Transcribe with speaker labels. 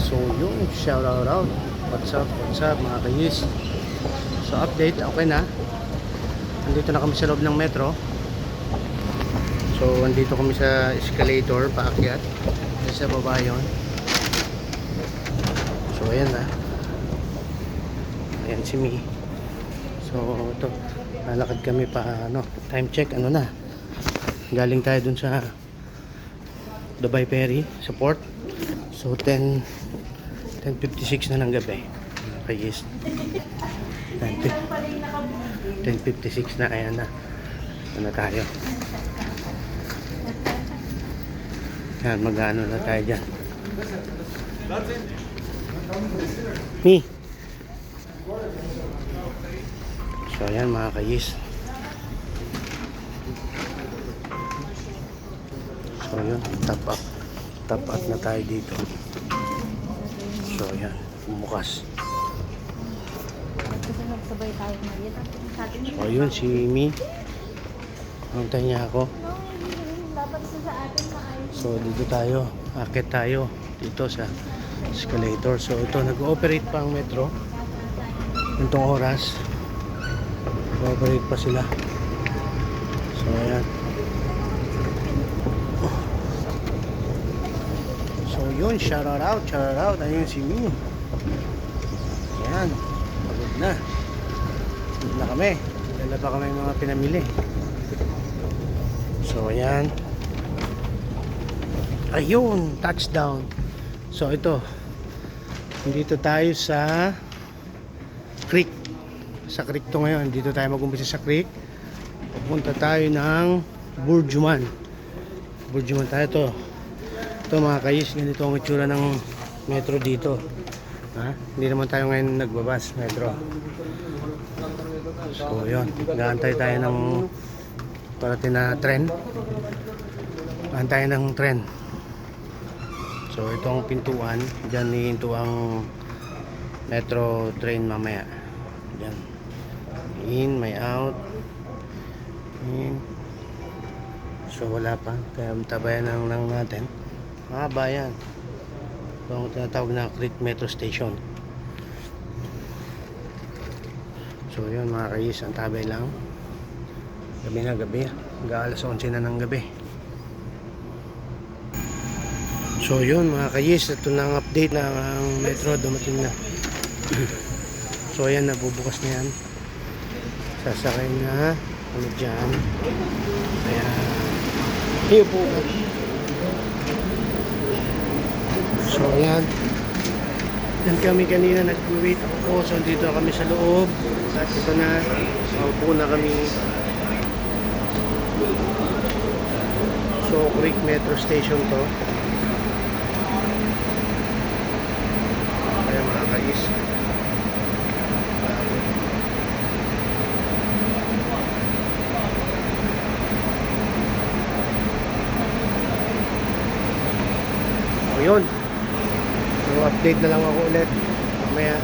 Speaker 1: So yun, shout out. What's up mga kayis. So update, okay na. Nandito na kami sa loob ng metro. So andito kami sa escalator, paakyat. Sa baba yun. So ayan na. Ayan si Mi. So ito, lalakad kami pa time check, na. Galing tayo dun sa Dubai Ferry sa port. So 10:56 na ng gabi. Okay, yes. 10:56 na, ayan na. Ano tayo? Yan, mag-ano na tayo dyan. Mi. So ayan mga kayis. So yun, top up na tayo dito. So ayan, bumukas. So yun, si Mi. Hantay niya ako. So dito tayo, akit tayo dito sa escalator. So ito, nag-ooperate pa ang metro. Itong oras, nag-ooperate pa sila. So ayan. So yun, shout out. Ayun si Mi. Ayan, pagod na. Pagod na kami. Dala pa kami mga pinamili. So ayan. Ayun, touchdown. So ito, dito tayo sa creek. Sa creek to ngayon. Dito tayo mag-umpisa sa creek. Pupunta tayo ng Burjuman. Burjuman tayo to. Ito mga kayis, ganito ang itsura ng metro dito. Hindi naman tayo ngayon nagbabas metro. So yun, gaantay tayo ng parating na tren. Gaantay ng tren. So itong pintuan, dyan hihinto ang metro train mamaya. Dyan. In, may out. In. So wala pa, kaya tabayan lang natin. Mahaba yan. Ito ang tinatawag na Creek Metro Station. So yun mga kayis, ang tabay lang. Gabi na gabi. Hanggang alas 11 na ng gabi. So yun mga kayis, ito na ang update na ang metro, dumating na. So ayan, nabubukas na yan. Sasakay na dyan. Ayan. Hiyo po. So ayan. Yan kami kanina, nag-wait ako po. So dito kami sa loob. At ito na, upo na kami. So Creek Metro Station to. Ayan mga kayis. So yun. So update na lang ako ulit mamaya.